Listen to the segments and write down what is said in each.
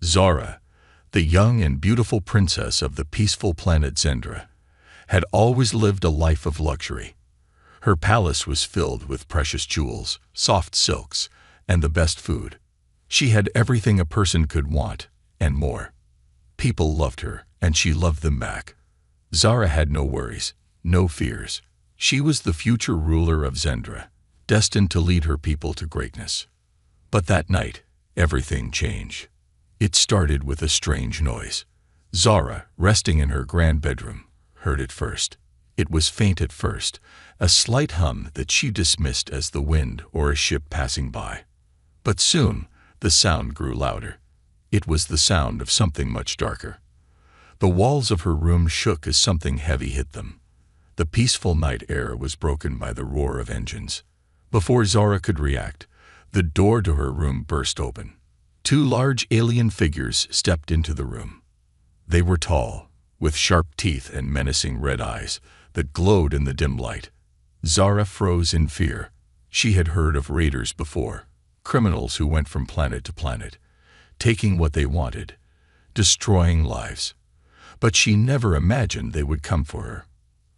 Zara, the young and beautiful princess of the peaceful planet Zendra, had always lived a life of luxury. Her palace was filled with precious jewels, soft silks, and the best food. She had everything a person could want, and more. People loved her, and she loved them back. Zara had no worries, no fears. She was the future ruler of Zendra, destined to lead her people to greatness. But that night, everything changed. It started with a strange noise. Zara, resting in her grand bedroom, heard it first. It was faint at first, a slight hum that she dismissed as the wind or a ship passing by. But soon, the sound grew louder. It was the sound of something much darker. The walls of her room shook as something heavy hit them. The peaceful night air was broken by the roar of engines. Before Zara could react, the door to her room burst open. Two large alien figures stepped into the room. They were tall, with sharp teeth and menacing red eyes that glowed in the dim light. Zara froze in fear. She had heard of raiders before, criminals who went from planet to planet, taking what they wanted, destroying lives. But she never imagined they would come for her.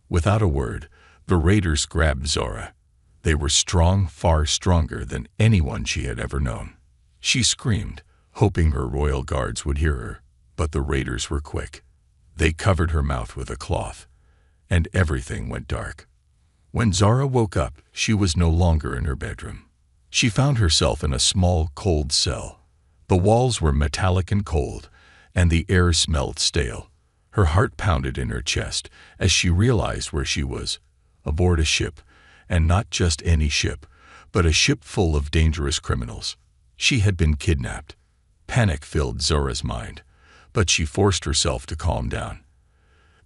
Without a word, the raiders grabbed Zara. They were strong, far stronger than anyone she had ever known. She screamed, hoping her royal guards would hear her, but the raiders were quick. They covered her mouth with a cloth, and everything went dark. When Zara woke up, she was no longer in her bedroom. She found herself in a small, cold cell. The walls were metallic and cold, and the air smelled stale. Her heart pounded in her chest as she realized where she was, aboard a ship, and not just any ship, but a ship full of dangerous criminals. She had been kidnapped. Panic filled Zara's mind, but she forced herself to calm down.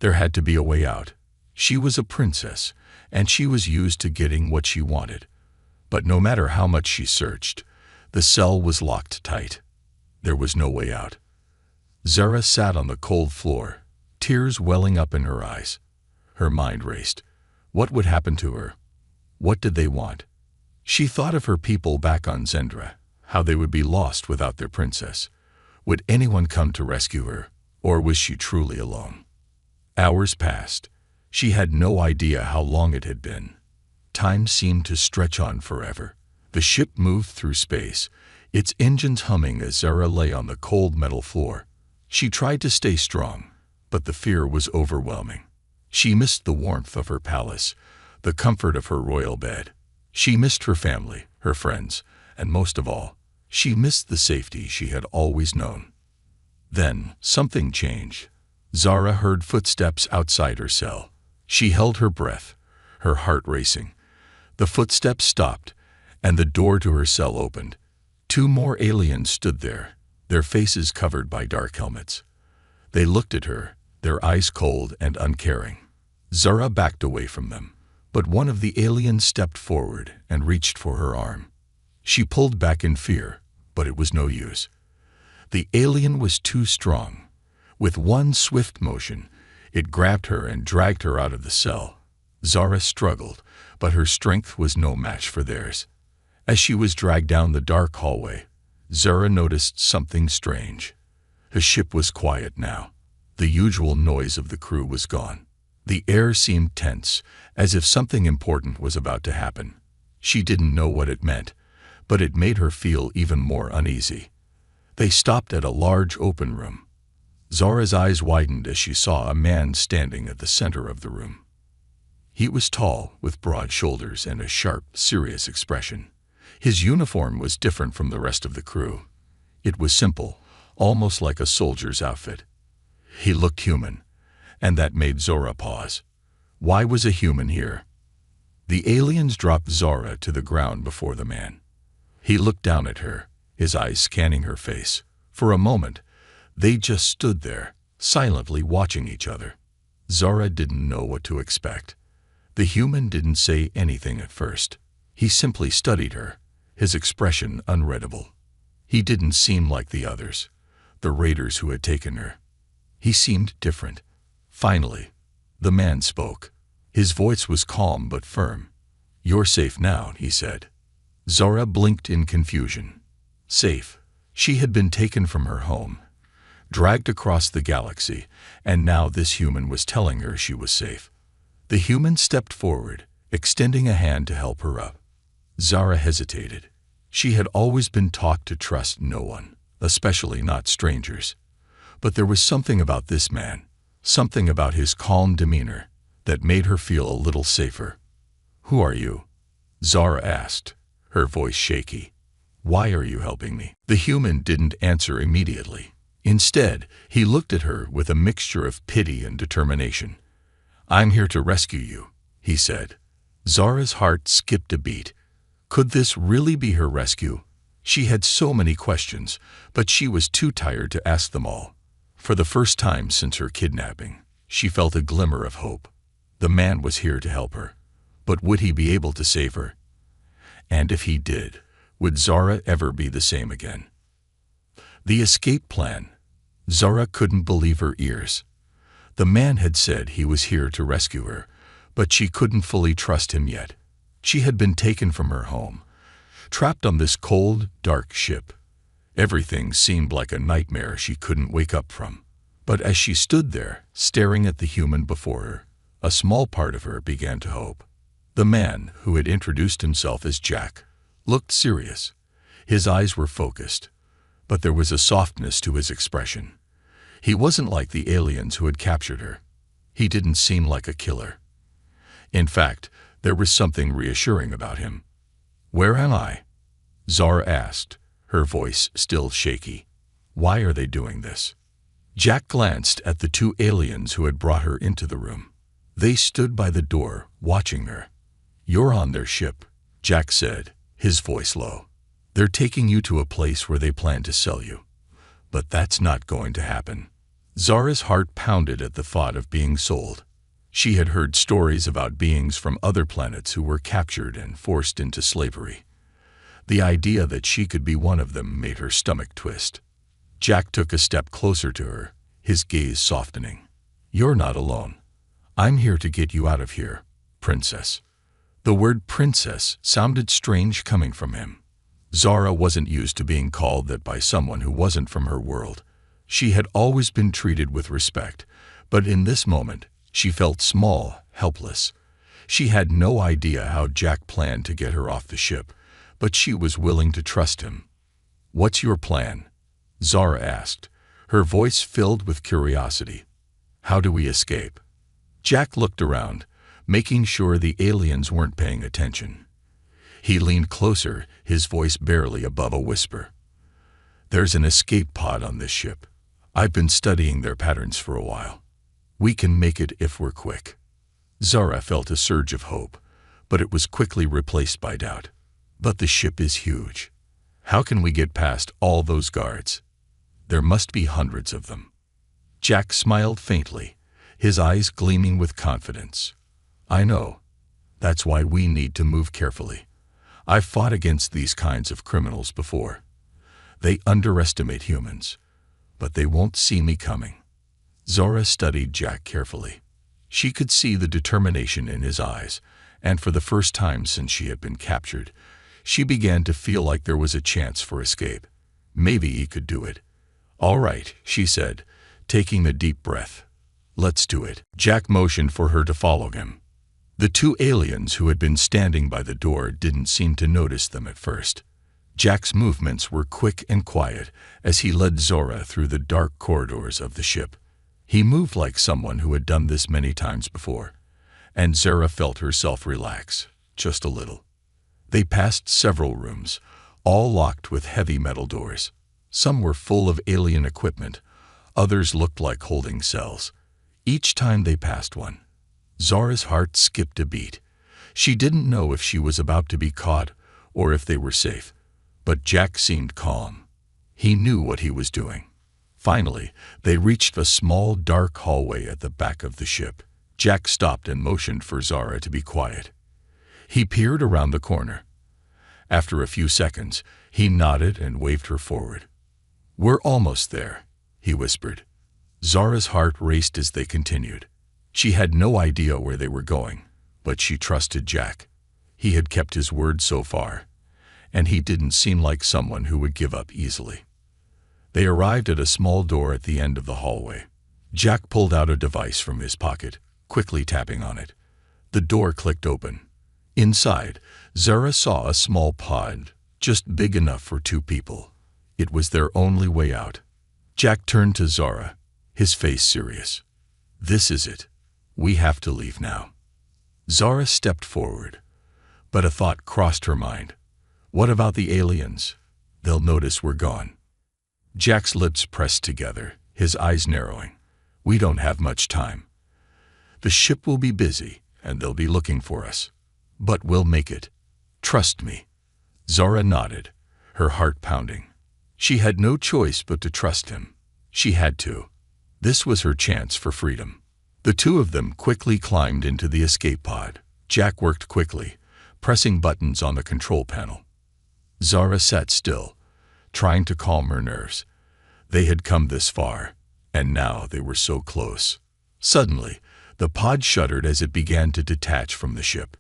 There had to be a way out. She was a princess, and she was used to getting what she wanted. But no matter how much she searched, the cell was locked tight. There was no way out. Zara sat on the cold floor, tears welling up in her eyes. Her mind raced. What would happen to her? What did they want? She thought of her people back on Zendra, how they would be lost without their princess. Would anyone come to rescue her, or was she truly alone? Hours passed. She had no idea how long it had been. Time seemed to stretch on forever. The ship moved through space, its engines humming as Zara lay on the cold metal floor. She tried to stay strong, but the fear was overwhelming. She missed the warmth of her palace, the comfort of her royal bed. She missed her family, her friends, and most of all, she missed the safety she had always known. Then, something changed. Zara heard footsteps outside her cell. She held her breath, her heart racing. The footsteps stopped, and the door to her cell opened. Two more aliens stood there, their faces covered by dark helmets. They looked at her, their eyes cold and uncaring. Zara backed away from them, but one of the aliens stepped forward and reached for her arm. She pulled back in fear, but it was no use. The alien was too strong. With one swift motion, it grabbed her and dragged her out of the cell. Zara struggled, but her strength was no match for theirs. As she was dragged down the dark hallway, Zara noticed something strange. The ship was quiet now. The usual noise of the crew was gone. The air seemed tense, as if something important was about to happen. She didn't know what it meant, but it made her feel even more uneasy. They stopped at a large open room. Zara's eyes widened as she saw a man standing at the center of the room. He was tall, with broad shoulders and a sharp, serious expression. His uniform was different from the rest of the crew. It was simple, almost like a soldier's outfit. He looked human, and that made Zara pause. Why was a human here? The aliens dropped Zara to the ground before the man. He looked down at her, his eyes scanning her face. For a moment, they just stood there, silently watching each other. Zara didn't know what to expect. The human didn't say anything at first. He simply studied her, his expression unreadable. He didn't seem like the others, the raiders who had taken her. He seemed different. Finally, the man spoke. His voice was calm but firm. "You're safe now," he said. Zara blinked in confusion. Safe. She had been taken from her home, dragged across the galaxy, and now this human was telling her she was safe. The human stepped forward, extending a hand to help her up. Zara hesitated. She had always been taught to trust no one, especially not strangers. But there was something about this man, something about his calm demeanor, that made her feel a little safer. "Who are you?" Zara asked, her voice shaky. "Why are you helping me?" The human didn't answer immediately. Instead, he looked at her with a mixture of pity and determination. "I'm here to rescue you," he said. Zara's heart skipped a beat. Could this really be her rescue? She had so many questions, but she was too tired to ask them all. For the first time since her kidnapping, she felt a glimmer of hope. The man was here to help her. But would he be able to save her? And if he did, would Zara ever be the same again? The escape plan. Zara couldn't believe her ears. The man had said he was here to rescue her, but she couldn't fully trust him yet. She had been taken from her home, trapped on this cold, dark ship. Everything seemed like a nightmare she couldn't wake up from. But as she stood there, staring at the human before her, a small part of her began to hope. The man, who had introduced himself as Jack, looked serious. His eyes were focused, but there was a softness to his expression. He wasn't like the aliens who had captured her. He didn't seem like a killer. In fact, there was something reassuring about him. "Where am I?" Zara asked, her voice still shaky. "Why are they doing this?" Jack glanced at the two aliens who had brought her into the room. They stood by the door, watching her. "You're on their ship," Jack said, his voice low. "They're taking you to a place where they plan to sell you. But that's not going to happen." Zara's heart pounded at the thought of being sold. She had heard stories about beings from other planets who were captured and forced into slavery. The idea that she could be one of them made her stomach twist. Jack took a step closer to her, his gaze softening. "You're not alone. I'm here to get you out of here, princess." The word princess sounded strange coming from him. Zara wasn't used to being called that by someone who wasn't from her world. She had always been treated with respect, but in this moment, she felt small, helpless. She had no idea how Jack planned to get her off the ship, but she was willing to trust him. "What's your plan?" Zara asked, her voice filled with curiosity. "How do we escape?" Jack looked around, making sure the aliens weren't paying attention. He leaned closer, his voice barely above a whisper. "There's an escape pod on this ship. I've been studying their patterns for a while. We can make it if we're quick." Zara felt a surge of hope, but it was quickly replaced by doubt. "But the ship is huge. How can we get past all those guards? There must be hundreds of them." Jack smiled faintly, his eyes gleaming with confidence. "I know. That's why we need to move carefully. I've fought against these kinds of criminals before. They underestimate humans, but they won't see me coming." Zara studied Jack carefully. She could see the determination in his eyes, and for the first time since she had been captured, she began to feel like there was a chance for escape. Maybe he could do it. "All right," she said, taking a deep breath. "Let's do it." Jack motioned for her to follow him. The two aliens who had been standing by the door didn't seem to notice them at first. Jack's movements were quick and quiet as he led Zara through the dark corridors of the ship. He moved like someone who had done this many times before, and Zara felt herself relax, just a little. They passed several rooms, all locked with heavy metal doors. Some were full of alien equipment, others looked like holding cells. Each time they passed one, Zara's heart skipped a beat. She didn't know if she was about to be caught or if they were safe, but Jack seemed calm. He knew what he was doing. Finally, they reached a small, dark hallway at the back of the ship. Jack stopped and motioned for Zara to be quiet. He peered around the corner. After a few seconds, he nodded and waved her forward. "We're almost there," he whispered. Zara's heart raced as they continued. She had no idea where they were going, but she trusted Jack. He had kept his word so far, and he didn't seem like someone who would give up easily. They arrived at a small door at the end of the hallway. Jack pulled out a device from his pocket, quickly tapping on it. The door clicked open. Inside, Zara saw a small pod, just big enough for 2 people. It was their only way out. Jack turned to Zara, his face serious. "This is it. We have to leave now." Zara stepped forward, but a thought crossed her mind. What about the aliens? They'll notice we're gone. Jack's lips pressed together, his eyes narrowing. "We don't have much time. The ship will be busy, and they'll be looking for us. But we'll make it. Trust me." Zara nodded, her heart pounding. She had no choice but to trust him. She had to. This was her chance for freedom. The 2 of them quickly climbed into the escape pod. Jack worked quickly, pressing buttons on the control panel. Zara sat still, trying to calm her nerves. They had come this far, and now they were so close. Suddenly, the pod shuddered as it began to detach from the ship.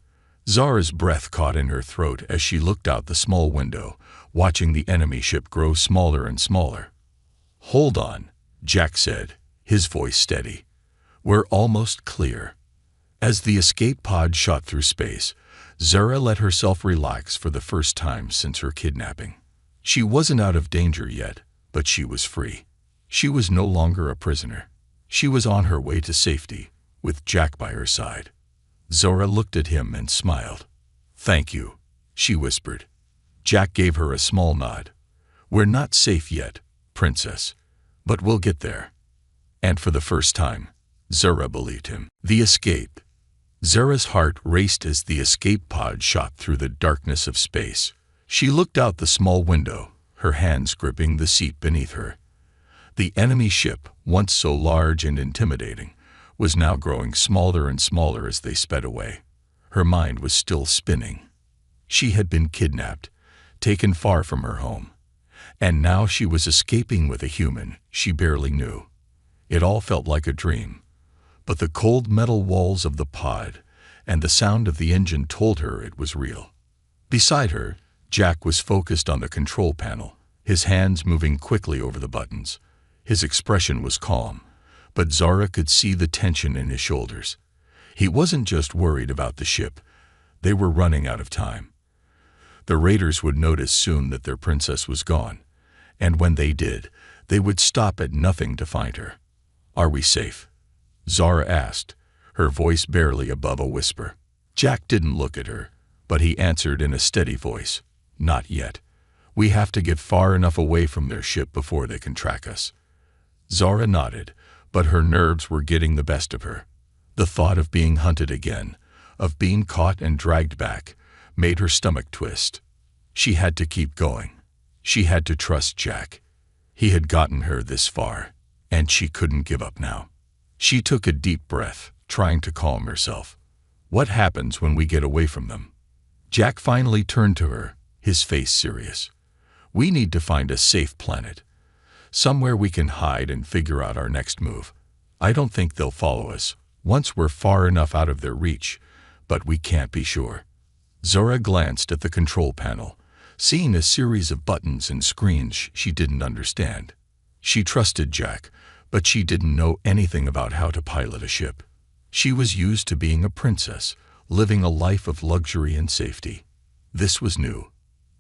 Zara's breath caught in her throat as she looked out the small window, watching the enemy ship grow smaller and smaller. "Hold on," Jack said, his voice steady. "We're almost clear." As the escape pod shot through space, Zara let herself relax for the first time since her kidnapping. She wasn't out of danger yet, but she was free. She was no longer a prisoner. She was on her way to safety, with Jack by her side. Zara looked at him and smiled. "Thank you," she whispered. Jack gave her a small nod. "We're not safe yet, Princess, but we'll get there." And for the first time, Zara believed him. The escape. Zara's heart raced as the escape pod shot through the darkness of space. She looked out the small window, her hands gripping the seat beneath her. The enemy ship, once so large and intimidating, was now growing smaller and smaller as they sped away. Her mind was still spinning. She had been kidnapped, taken far from her home, and now she was escaping with a human she barely knew. It all felt like a dream, but the cold metal walls of the pod and the sound of the engine told her it was real. Beside her, Jack was focused on the control panel, his hands moving quickly over the buttons. His expression was calm, but Zara could see the tension in his shoulders. He wasn't just worried about the ship. They were running out of time. The raiders would notice soon that their princess was gone, and when they did, they would stop at nothing to find her. "Are we safe?" Zara asked, her voice barely above a whisper. Jack didn't look at her, but he answered in a steady voice, "Not yet. We have to get far enough away from their ship before they can track us." Zara nodded, but her nerves were getting the best of her. The thought of being hunted again, of being caught and dragged back, made her stomach twist. She had to keep going. She had to trust Jack. He had gotten her this far, and she couldn't give up now. She took a deep breath, trying to calm herself. "What happens when we get away from them?" Jack finally turned to her, his face serious. "We need to find a safe planet, somewhere we can hide and figure out our next move. I don't think they'll follow us once we're far enough out of their reach, but we can't be sure." Zara glanced at the control panel, seeing a series of buttons and screens she didn't understand. She trusted Jack, but she didn't know anything about how to pilot a ship. She was used to being a princess, living a life of luxury and safety. This was new.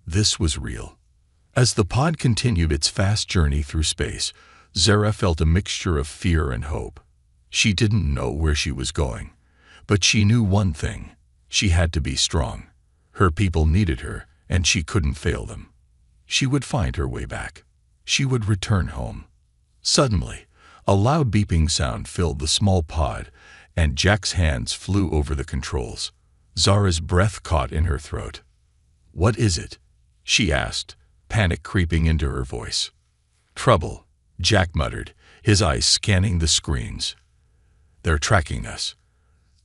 This was real. As the pod continued its fast journey through space, Zara felt a mixture of fear and hope. She didn't know where she was going, but she knew one thing: she had to be strong. Her people needed her, and she couldn't fail them. She would find her way back. She would return home. Suddenly, a loud beeping sound filled the small pod, and Jack's hands flew over the controls. Zara's breath caught in her throat. "What is it?" she asked, panic creeping into her voice. "Trouble," Jack muttered, his eyes scanning the screens. "They're tracking us."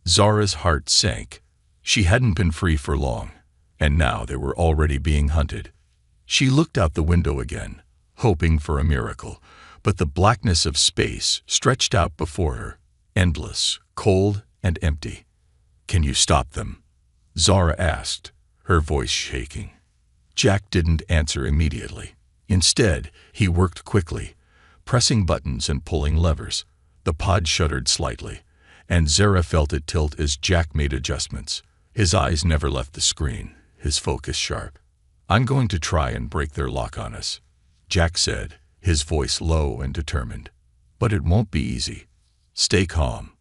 Zara's heart sank. She hadn't been free for long, and now they were already being hunted. She looked out the window again, hoping for a miracle, but the blackness of space stretched out before her, endless, cold, and empty. "Can you stop them?" Zara asked, her voice shaking. Jack didn't answer immediately. Instead, he worked quickly, pressing buttons and pulling levers. The pod shuddered slightly, and Zara felt it tilt as Jack made adjustments. His eyes never left the screen, his focus sharp. "I'm going to try and break their lock on us," Jack said, his voice low and determined. "But it won't be easy. Stay calm."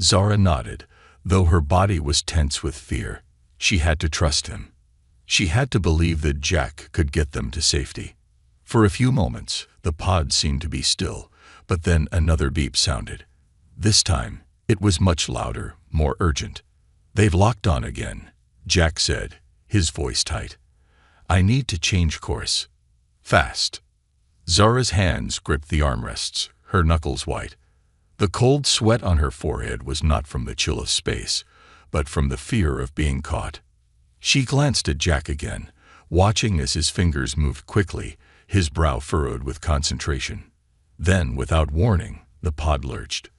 Zara nodded, though her body was tense with fear. She had to trust him. She had to believe that Jack could get them to safety. For a few moments, the pod seemed to be still, but then another beep sounded. This time, it was much louder, more urgent. "They've locked on again," Jack said, his voice tight. "I need to change course. Fast." Zara's hands gripped the armrests, her knuckles white. The cold sweat on her forehead was not from the chill of space, but from the fear of being caught. She glanced at Jack again, watching as his fingers moved quickly, his brow furrowed with concentration. Then, without warning, the pod lurched.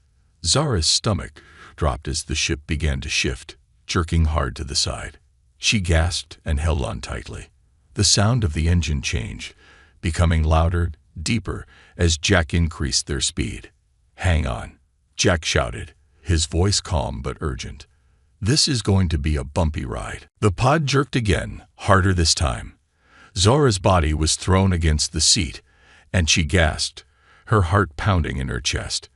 Zara's stomach dropped as the ship began to shift, jerking hard to the side. She gasped and held on tightly. The sound of the engine changed, becoming louder, deeper, as Jack increased their speed. "Hang on," Jack shouted, his voice calm but urgent. "This is going to be a bumpy ride." The pod jerked again, harder this time. Zara's body was thrown against the seat, and she gasped, her heart pounding in her chest.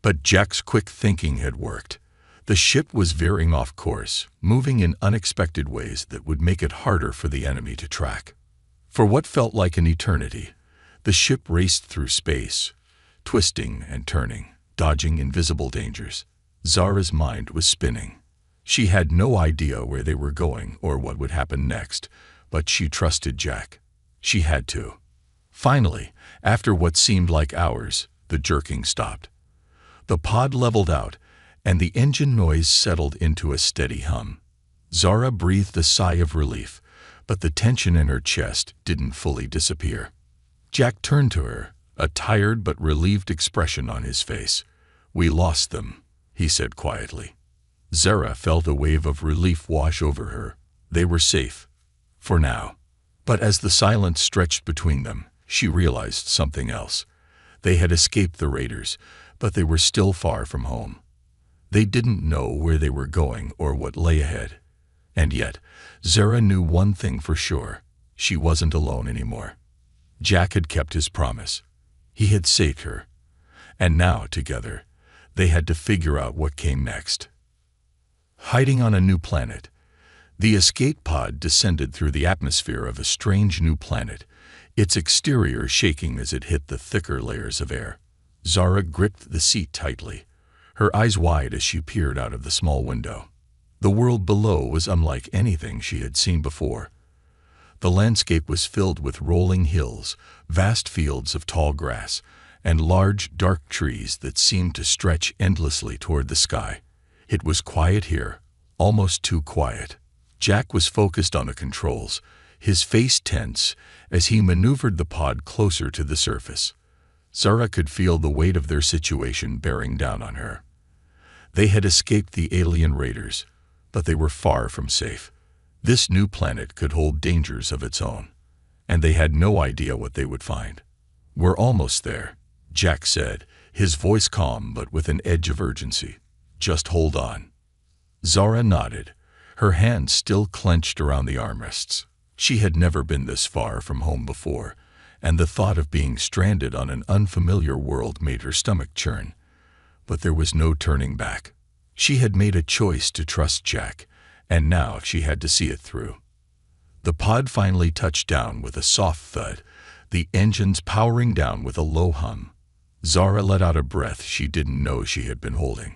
But Jack's quick thinking had worked. The ship was veering off course, moving in unexpected ways that would make it harder for the enemy to track. For what felt like an eternity, the ship raced through space, twisting and turning, dodging invisible dangers. Zara's mind was spinning. She had no idea where they were going or what would happen next, but she trusted Jack. She had to. Finally, after what seemed like hours, the jerking stopped. The pod leveled out, and the engine noise settled into a steady hum. Zara breathed a sigh of relief, but the tension in her chest didn't fully disappear. Jack turned to her, a tired but relieved expression on his face. "We lost them," he said quietly. Zara felt a wave of relief wash over her. They were safe. For now. But as the silence stretched between them, she realized something else. They had escaped the raiders, but they were still far from home. They didn't know where they were going or what lay ahead. And yet, Zara knew one thing for sure. She wasn't alone anymore. Jack had kept his promise. He had saved her. And now, together, they had to figure out what came next. Hiding on a new planet, the escape pod descended through the atmosphere of a strange new planet, its exterior shaking as it hit the thicker layers of air. Zara gripped the seat tightly, her eyes wide as she peered out of the small window. The world below was unlike anything she had seen before. The landscape was filled with rolling hills, vast fields of tall grass, and large, dark trees that seemed to stretch endlessly toward the sky. It was quiet here, almost too quiet. Jack was focused on the controls, his face tense as he maneuvered the pod closer to the surface. Zara could feel the weight of their situation bearing down on her. They had escaped the alien raiders, but they were far from safe. This new planet could hold dangers of its own, and they had no idea what they would find. "We're almost there," Jack said, his voice calm but with an edge of urgency. "Just hold on." Zara nodded, her hands still clenched around the armrests. She had never been this far from home before, and the thought of being stranded on an unfamiliar world made her stomach churn. But there was no turning back. She had made a choice to trust Jack, and now she had to see it through. The pod finally touched down with a soft thud, the engines powering down with a low hum. Zara let out a breath she didn't know she had been holding.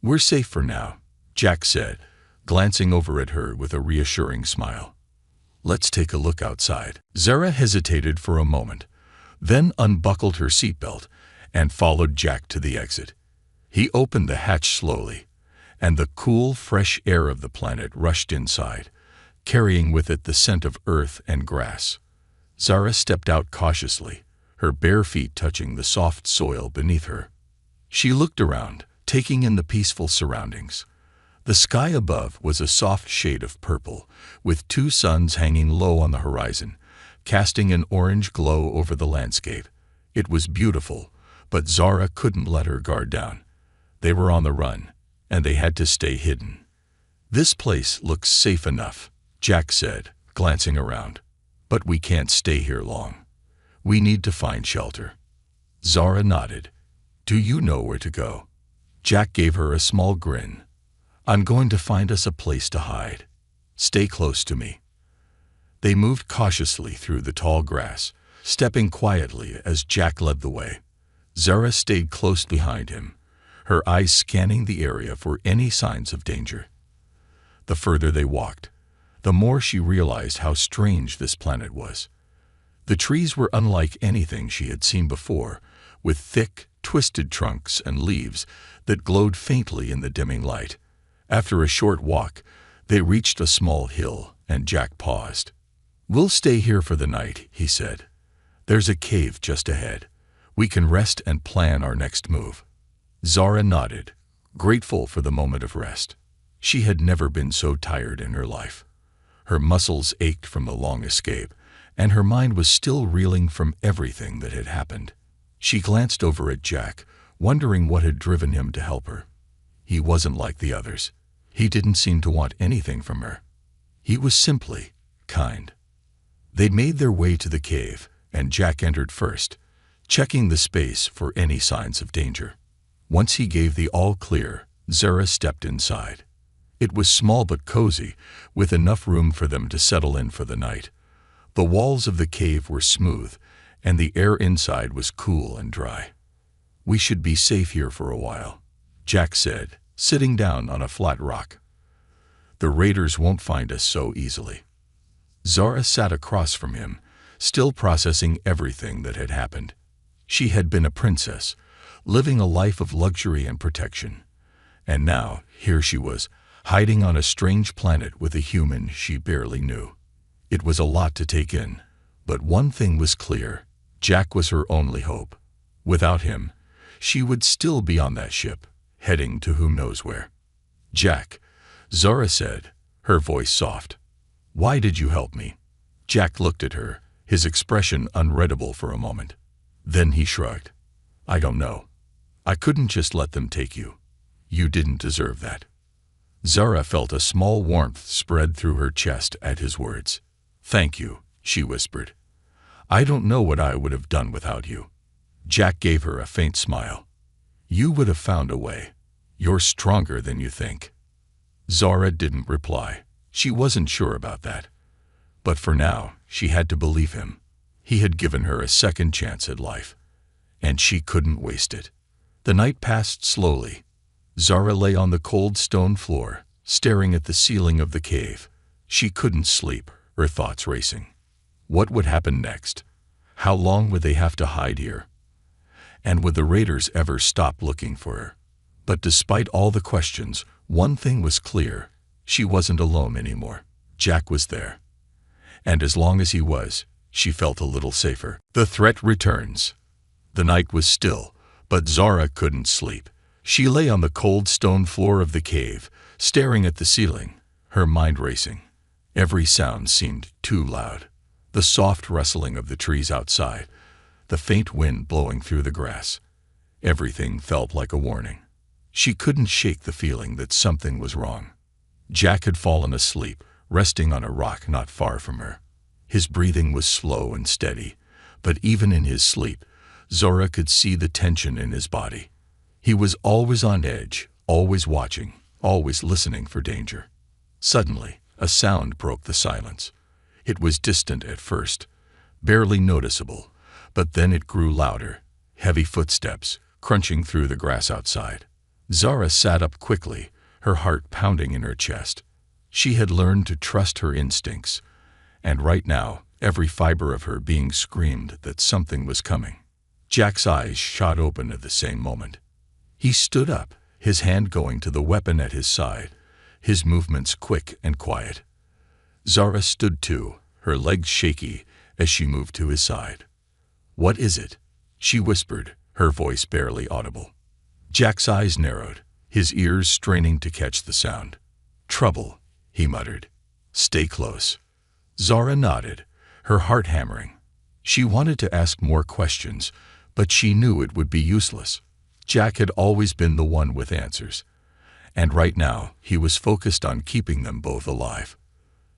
"We're safe for now," Jack said, glancing over at her with a reassuring smile. "Let's take a look outside." Zara hesitated for a moment, then unbuckled her seatbelt and followed Jack to the exit. He opened the hatch slowly, and the cool, fresh air of the planet rushed inside, carrying with it the scent of earth and grass. Zara stepped out cautiously, her bare feet touching the soft soil beneath her. She looked around, taking in the peaceful surroundings. The sky above was a soft shade of purple, with two suns hanging low on the horizon, casting an orange glow over the landscape. It was beautiful, but Zara couldn't let her guard down. They were on the run, and they had to stay hidden. "This place looks safe enough," Jack said, glancing around. "But we can't stay here long. We need to find shelter." Zara nodded. "Do you know where to go?" Jack gave her a small grin. "I'm going to find us a place to hide. Stay close to me." They moved cautiously through the tall grass, stepping quietly as Jack led the way. Zara stayed close behind him, her eyes scanning the area for any signs of danger. The further they walked, the more she realized how strange this planet was. The trees were unlike anything she had seen before, with thick, twisted trunks and leaves that glowed faintly in the dimming light. After a short walk, they reached a small hill, and Jack paused. "We'll stay here for the night," he said. "There's a cave just ahead. We can rest and plan our next move." Zara nodded, grateful for the moment of rest. She had never been so tired in her life. Her muscles ached from the long escape, and her mind was still reeling from everything that had happened. She glanced over at Jack, wondering what had driven him to help her. He wasn't like the others. He didn't seem to want anything from her. He was simply kind. They made their way to the cave, and Jack entered first, checking the space for any signs of danger. Once he gave the all-clear, Zara stepped inside. It was small but cozy, with enough room for them to settle in for the night. The walls of the cave were smooth, and the air inside was cool and dry. "We should be safe here for a while," Jack said, sitting down on a flat rock. "The raiders won't find us so easily." Zara sat across from him, still processing everything that had happened. She had been a princess, living a life of luxury and protection. And now, here she was, hiding on a strange planet with a human she barely knew. It was a lot to take in, but one thing was clear: Jack was her only hope. Without him, she would still be on that ship, heading to who knows where. "Jack," Zara said, her voice soft. "Why did you help me?" Jack looked at her, his expression unreadable for a moment. Then he shrugged. "I don't know. I couldn't just let them take you. You didn't deserve that." Zara felt a small warmth spread through her chest at his words. "Thank you," she whispered. "I don't know what I would have done without you." Jack gave her a faint smile. "You would have found a way. You're stronger than you think." Zara didn't reply. She wasn't sure about that. But for now, she had to believe him. He had given her a second chance at life, and she couldn't waste it. The night passed slowly. Zara lay on the cold stone floor, staring at the ceiling of the cave. She couldn't sleep, her thoughts racing. What would happen next? How long would they have to hide here? And would the raiders ever stop looking for her? But despite all the questions, one thing was clear: she wasn't alone anymore. Jack was there. And as long as he was, she felt a little safer. The threat returns. The night was still, but Zara couldn't sleep. She lay on the cold stone floor of the cave, staring at the ceiling, her mind racing. Every sound seemed too loud. The soft rustling of the trees outside, the faint wind blowing through the grass. Everything felt like a warning. She couldn't shake the feeling that something was wrong. Jack had fallen asleep, resting on a rock not far from her. His breathing was slow and steady, but even in his sleep, Zora could see the tension in his body. He was always on edge, always watching, always listening for danger. Suddenly, a sound broke the silence. It was distant at first, barely noticeable, but then it grew louder, heavy footsteps, crunching through the grass outside. Zara sat up quickly, her heart pounding in her chest. She had learned to trust her instincts, and right now, every fiber of her being screamed that something was coming. Jack's eyes shot open at the same moment. He stood up, his hand going to the weapon at his side, his movements quick and quiet. Zara stood too, her legs shaky as she moved to his side. "What is it?" she whispered, her voice barely audible. Jack's eyes narrowed, his ears straining to catch the sound. "Trouble," he muttered. "Stay close." Zara nodded, her heart hammering. She wanted to ask more questions, but she knew it would be useless. Jack had always been the one with answers, and right now he was focused on keeping them both alive.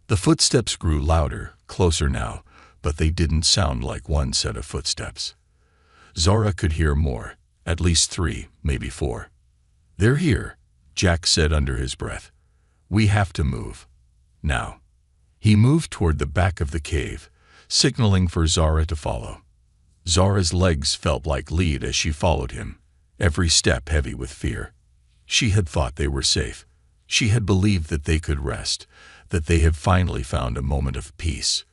The footsteps grew louder, closer now, but they didn't sound like one set of footsteps. Zara could hear more, at least 3, maybe 4. "They're here," Jack said under his breath. "We have to move. Now." He moved toward the back of the cave, signaling for Zara to follow. Zara's legs felt like lead as she followed him, every step heavy with fear. She had thought they were safe. She had believed that they could rest, that they had finally found a moment of peace.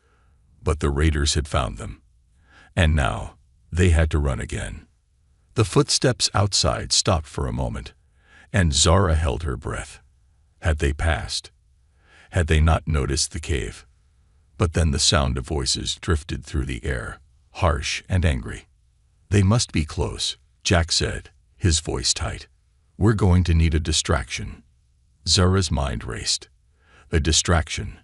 But the raiders had found them. And now, they had to run again. The footsteps outside stopped for a moment, and Zara held her breath. Had they passed? Had they not noticed the cave? But then the sound of voices drifted through the air, harsh and angry. "They must be close," Jack said, his voice tight. "We're going to need a distraction." Zara's mind raced. A distraction?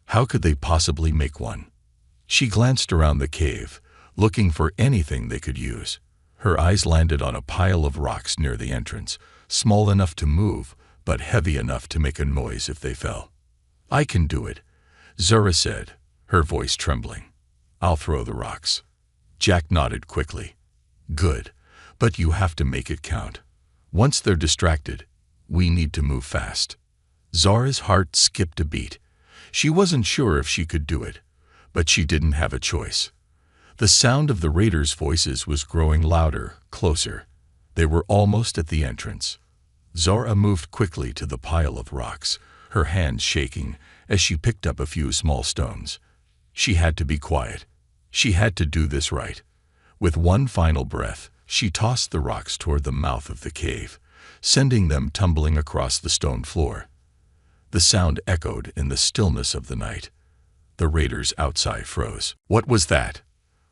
How could they possibly make one? She glanced around the cave, looking for anything they could use. Her eyes landed on a pile of rocks near the entrance, small enough to move, but heavy enough to make a noise if they fell. "I can do it," Zara said, her voice trembling. "I'll throw the rocks." Jack nodded quickly. "Good, but you have to make it count. Once they're distracted, we need to move fast." Zara's heart skipped a beat. She wasn't sure if she could do it, but she didn't have a choice. The sound of the raiders' voices was growing louder, closer. They were almost at the entrance. Zara moved quickly to the pile of rocks, her hands shaking as she picked up a few small stones. She had to be quiet. She had to do this right. With one final breath, she tossed the rocks toward the mouth of the cave, sending them tumbling across the stone floor. The sound echoed in the stillness of the night. The raiders outside froze. "What was that?"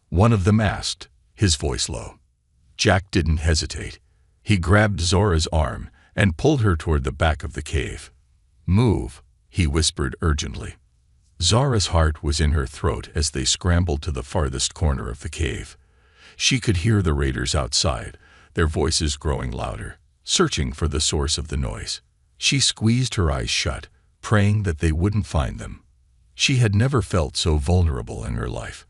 one of them asked, his voice low. Jack didn't hesitate. He grabbed Zora's arm and pulled her toward the back of the cave. "Move," he whispered urgently. Zora's heart was in her throat as they scrambled to the farthest corner of the cave. She could hear the raiders outside, their voices growing louder, searching for the source of the noise. She squeezed her eyes shut, praying that they wouldn't find them. She had never felt so vulnerable in her life.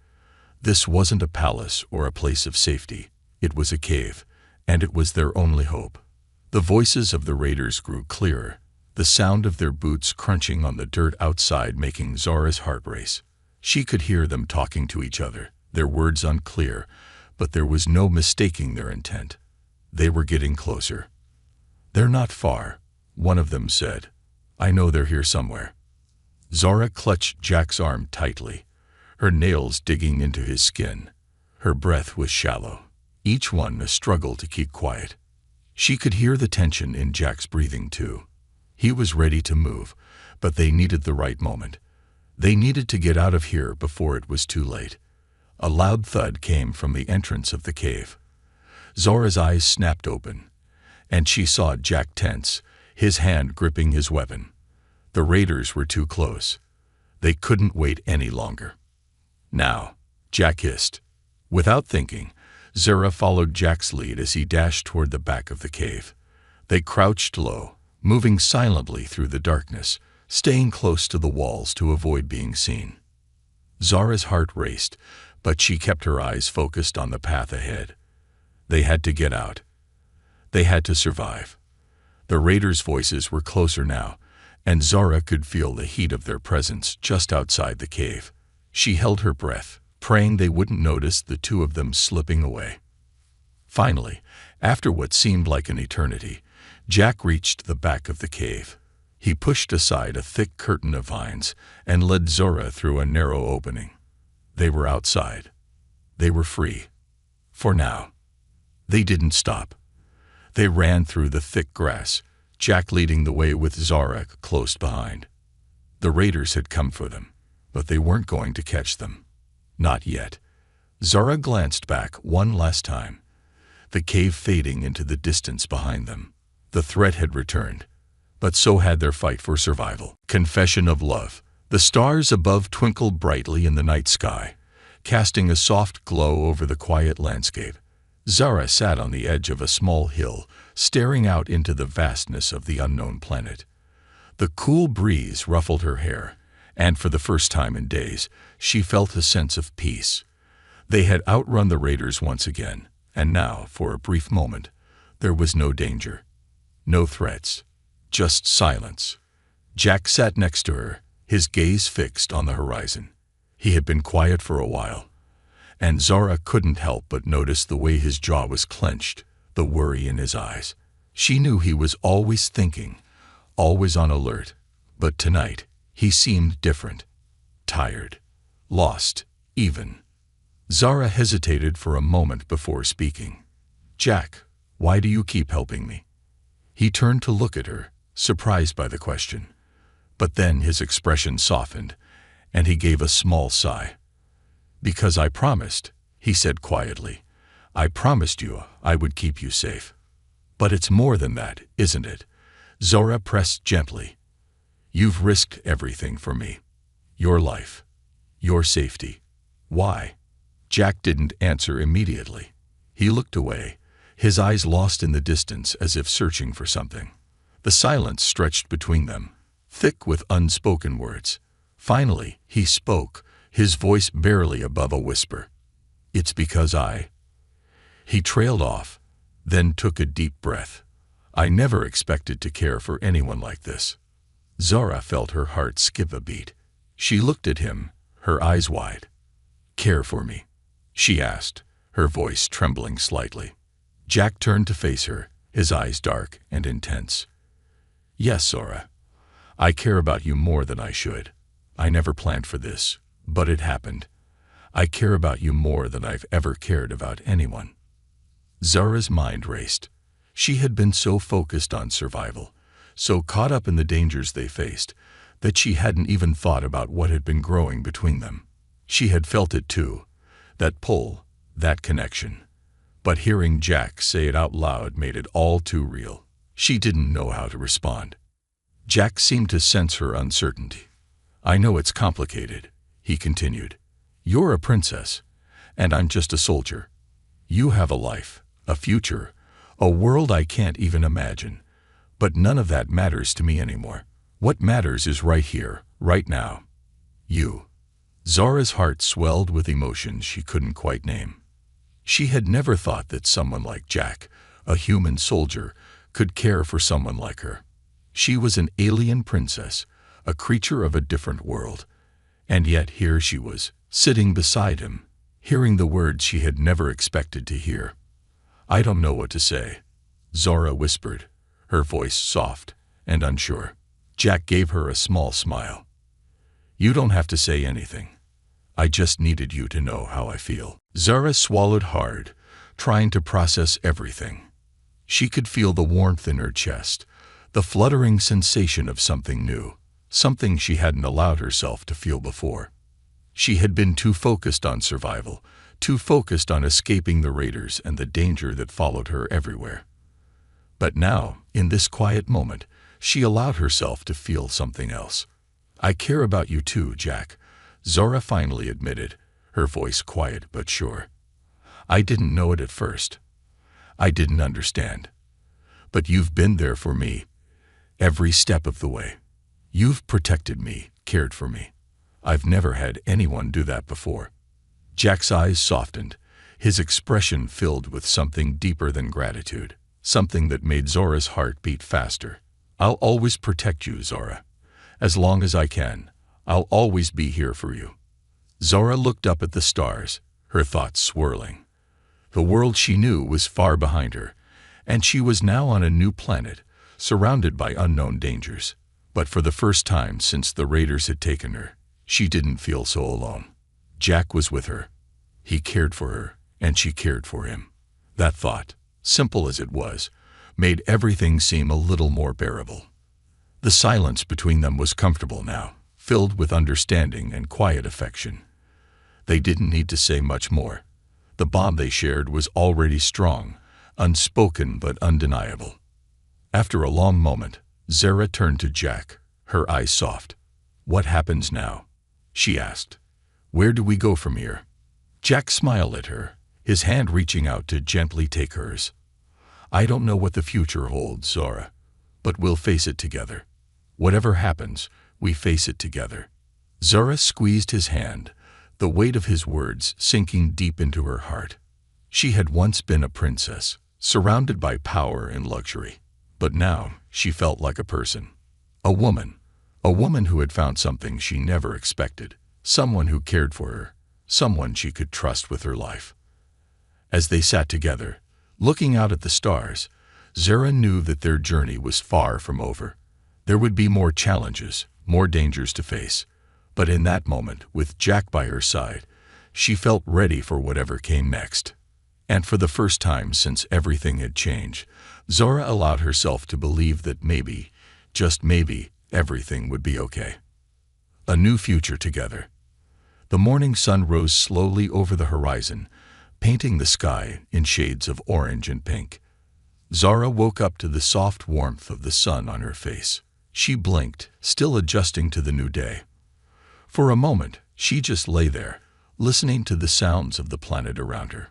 This wasn't a palace or a place of safety. It was a cave, and it was their only hope. The voices of the raiders grew clearer, the sound of their boots crunching on the dirt outside making Zora's heart race. She could hear them talking to each other, their words unclear, but there was no mistaking their intent. They were getting closer. "They're not far," one of them said. "I know they're here somewhere." Zora clutched Jack's arm tightly, her nails digging into his skin. Her breath was shallow, each one a struggle to keep quiet. She could hear the tension in Jack's breathing too. He was ready to move, but they needed the right moment. They needed to get out of here before it was too late. A loud thud came from the entrance of the cave. Zora's eyes snapped open, and she saw Jack tense, his hand gripping his weapon. The raiders were too close. They couldn't wait any longer. "Now," Jack hissed. Without thinking, Zora followed Jack's lead as he dashed toward the back of the cave. They crouched low, moving silently through the darkness, staying close to the walls to avoid being seen. Zora's heart raced, but she kept her eyes focused on the path ahead. They had to get out. They had to survive. The raiders' voices were closer now, and Zora could feel the heat of their presence just outside the cave. She held her breath, praying they wouldn't notice the two of them slipping away. Finally, after what seemed like an eternity, Jack reached the back of the cave. He pushed aside a thick curtain of vines and led Zora through a narrow opening. They were outside. They were free. For now. They didn't stop. They ran through the thick grass, Jack leading the way with Zora close behind. The raiders had come for them, but they weren't going to catch them. Not yet. Zora glanced back one last time, the cave fading into the distance behind them. The threat had returned, but so had their fight for survival. Confession of love, The stars above twinkled brightly in the night sky, casting a soft glow over the quiet landscape. Zara sat on the edge of a small hill, staring out into the vastness of the unknown planet. The cool breeze ruffled her hair, and for the first time in days, she felt a sense of peace. They had outrun the raiders once again, and now, for a brief moment, there was no danger. No threats, just silence. Jack sat next to her, his gaze fixed on the horizon. He had been quiet for a while, and Zara couldn't help but notice the way his jaw was clenched, the worry in his eyes. She knew he was always thinking, always on alert, but tonight he seemed different. Tired, lost, even. Zara hesitated for a moment before speaking. "Jack, why do you keep helping me?" He turned to look at her, surprised by the question. But then his expression softened, and he gave a small sigh. "Because I promised," he said quietly. "I promised you I would keep you safe." "But it's more than that, isn't it?" Zora pressed gently. "You've risked everything for me. Your life, your safety. Why?" Jack didn't answer immediately. He looked away, his eyes lost in the distance as if searching for something. The silence stretched between them, thick with unspoken words. Finally, he spoke, his voice barely above a whisper. "It's because I—" He trailed off, then took a deep breath. "I never expected to care for anyone like this." Zara felt her heart skip a beat. She looked at him, her eyes wide. "Care for me?" she asked, her voice trembling slightly. Jack turned to face her, his eyes dark and intense. "Yes, Zora. I care about you more than I should. I never planned for this, but it happened. I care about you more than I've ever cared about anyone." Zara's mind raced. She had been so focused on survival, so caught up in the dangers they faced, that she hadn't even thought about what had been growing between them. She had felt it too, that pull, that connection. But hearing Jack say it out loud made it all too real. She didn't know how to respond. Jack seemed to sense her uncertainty. "I know it's complicated," he continued. "You're a princess, and I'm just a soldier. You have a life, a future, a world I can't even imagine. But none of that matters to me anymore. What matters is right here, right now. You." Zara's heart swelled with emotions she couldn't quite name. She had never thought that someone like Jack, a human soldier, could care for someone like her. She was an alien princess, a creature of a different world. And yet here she was, sitting beside him, hearing the words she had never expected to hear. "I don't know what to say," Zora whispered, her voice soft and unsure. Jack gave her a small smile. "You don't have to say anything. I just needed you to know how I feel." Zara swallowed hard, trying to process everything. She could feel the warmth in her chest, the fluttering sensation of something new, something she hadn't allowed herself to feel before. She had been too focused on survival, too focused on escaping the raiders and the danger that followed her everywhere. But now, in this quiet moment, she allowed herself to feel something else. "I care about you too, Jack," Zora finally admitted, her voice quiet but sure. "I didn't know it at first. I didn't understand. But you've been there for me, every step of the way. You've protected me, cared for me. I've never had anyone do that before." Jack's eyes softened, his expression filled with something deeper than gratitude, something that made Zora's heart beat faster. "I'll always protect you, Zora. As long as I can, I'll always be here for you." Zora looked up at the stars, her thoughts swirling. The world she knew was far behind her, and she was now on a new planet, surrounded by unknown dangers. But for the first time since the raiders had taken her, she didn't feel so alone. Jack was with her. He cared for her, and she cared for him. That thought, simple as it was, made everything seem a little more bearable. The silence between them was comfortable now, filled with understanding and quiet affection. They didn't need to say much more. The bond they shared was already strong, unspoken but undeniable. After a long moment, Zara turned to Jack, her eyes soft. "What happens now?" she asked. "Where do we go from here?" Jack smiled at her, his hand reaching out to gently take hers. "I don't know what the future holds, Zora, but we'll face it together. Whatever happens, we face it together." Zora squeezed his hand, the weight of his words sinking deep into her heart. She had once been a princess, surrounded by power and luxury. But now she felt like a person. A woman who had found something she never expected, someone who cared for her, someone she could trust with her life. As they sat together, looking out at the stars, Zora knew that their journey was far from over. There would be more challenges, more dangers to face. But in that moment, with Jack by her side, she felt ready for whatever came next. And for the first time since everything had changed, Zora allowed herself to believe that maybe, just maybe, everything would be okay. A new future together. The morning sun rose slowly over the horizon, painting the sky in shades of orange and pink. Zora woke up to the soft warmth of the sun on her face. She blinked, still adjusting to the new day. For a moment, she just lay there, listening to the sounds of the planet around her.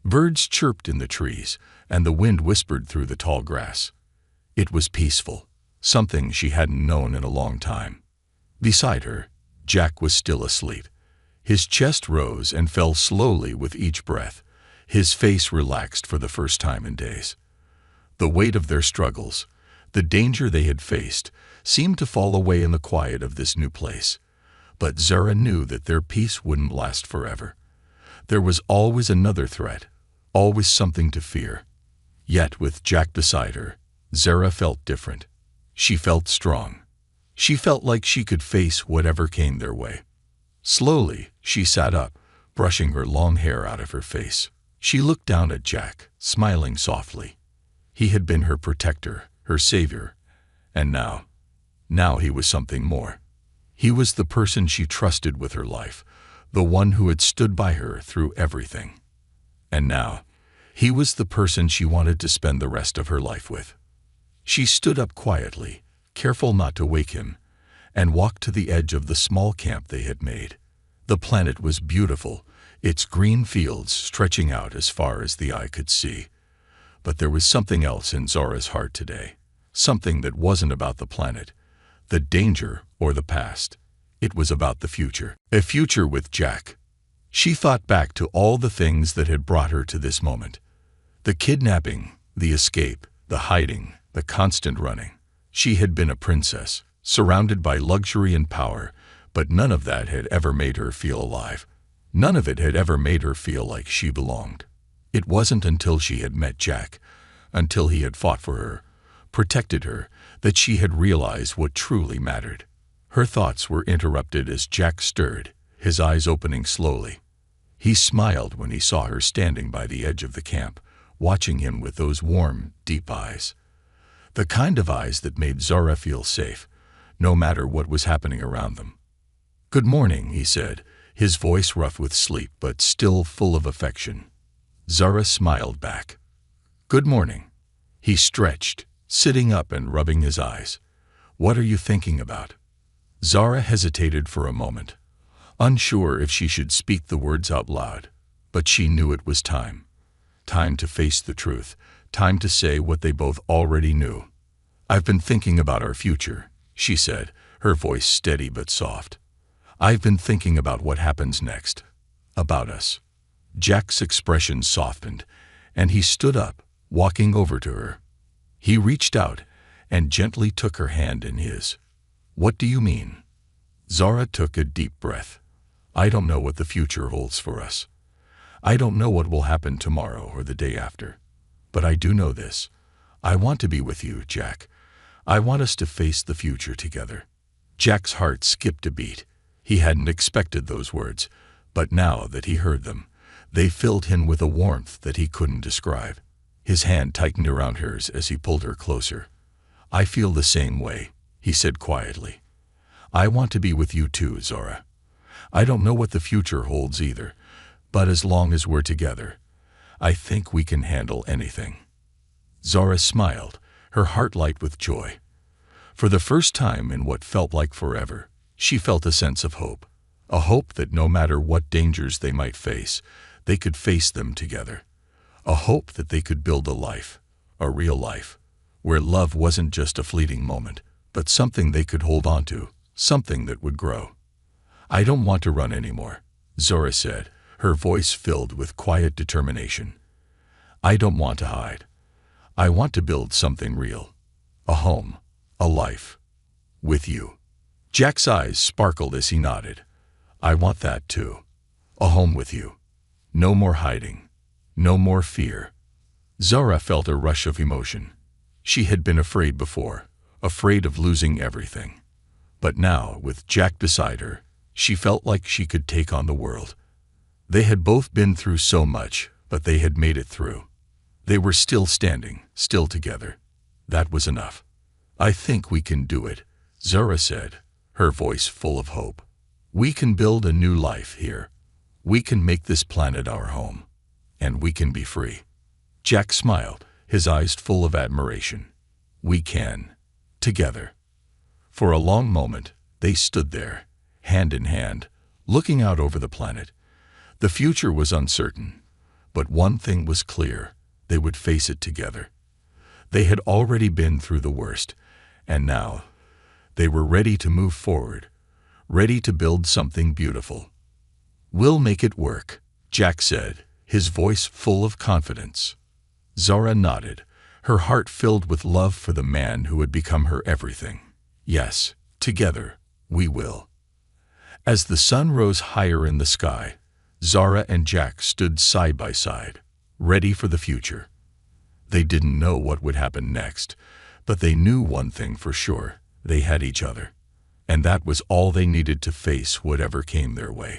Birds chirped in the trees, and the wind whispered through the tall grass. It was peaceful, something she hadn't known in a long time. Beside her, Jack was still asleep. His chest rose and fell slowly with each breath, his face relaxed for the first time in days. The weight of their struggles, the danger they had faced, seemed to fall away in the quiet of this new place. But Zora knew that their peace wouldn't last forever. There was always another threat, always something to fear. Yet with Jack beside her, Zora felt different. She felt strong. She felt like she could face whatever came their way. Slowly, she sat up, brushing her long hair out of her face. She looked down at Jack, smiling softly. He had been her protector, her savior, and now he was something more. He was the person she trusted with her life, the one who had stood by her through everything. And now, he was the person she wanted to spend the rest of her life with. She stood up quietly, careful not to wake him, and walked to the edge of the small camp they had made. The planet was beautiful, its green fields stretching out as far as the eye could see. But there was something else in Zora's heart today, something that wasn't about the planet, the danger, or the past. It was about the future, a future with Jack. She thought back to all the things that had brought her to this moment. The kidnapping, the escape, the hiding, the constant running. She had been a princess, surrounded by luxury and power, but none of that had ever made her feel alive. None of it had ever made her feel like she belonged. It wasn't until she had met Jack, until he had fought for her, protected her, that she had realized what truly mattered. Her thoughts were interrupted as Jack stirred, his eyes opening slowly. He smiled when he saw her standing by the edge of the camp, watching him with those warm, deep eyes. The kind of eyes that made Zora feel safe, no matter what was happening around them. "Good morning," he said, his voice rough with sleep but still full of affection. Zora smiled back. "Good morning." He stretched, sitting up and rubbing his eyes. "What are you thinking about?" Zora hesitated for a moment, unsure if she should speak the words out loud, but she knew it was time. Time to face the truth, time to say what they both already knew. "I've been thinking about our future," she said, her voice steady but soft. "I've been thinking about what happens next. About us." Jack's expression softened, and he stood up, walking over to her. He reached out and gently took her hand in his. "What do you mean?" Zora took a deep breath. "I don't know what the future holds for us. I don't know what will happen tomorrow or the day after. But I do know this. I want to be with you, Jack. I want us to face the future together." Jack's heart skipped a beat. He hadn't expected those words, but now that he heard them, they filled him with a warmth that he couldn't describe. His hand tightened around hers as he pulled her closer. "I feel the same way," he said quietly. "I want to be with you too, Zora. I don't know what the future holds either, but as long as we're together, I think we can handle anything." Zora smiled, her heart light with joy. For the first time in what felt like forever, she felt a sense of hope. A hope that no matter what dangers they might face, they could face them together. A hope that they could build a life, a real life, where love wasn't just a fleeting moment, but something they could hold on to, something that would grow. "I don't want to run anymore," Zora said, her voice filled with quiet determination. "I don't want to hide. I want to build something real. A home, a life. With you." Jack's eyes sparkled as he nodded. "I want that too. A home with you. No more hiding. No more fear." Zora felt a rush of emotion. She had been afraid before, afraid of losing everything. But now, with Jack beside her, she felt like she could take on the world. They had both been through so much, but they had made it through. They were still standing, still together. That was enough. "I think we can do it," Zora said, her voice full of hope. "We can build a new life here. We can make this planet our home. And we can be free." Jack smiled, his eyes full of admiration. "We can. Together." For a long moment, they stood there, hand in hand, looking out over the planet. The future was uncertain, but one thing was clear: they would face it together. They had already been through the worst, and now they were ready to move forward, ready to build something beautiful. "We'll make it work," Jack said, his voice full of confidence. Zora nodded, her heart filled with love for the man who had become her everything. "Yes, together, we will." As the sun rose higher in the sky, Zora and Jack stood side by side, ready for the future. They didn't know what would happen next, but they knew one thing for sure: they had each other. And that was all they needed to face whatever came their way.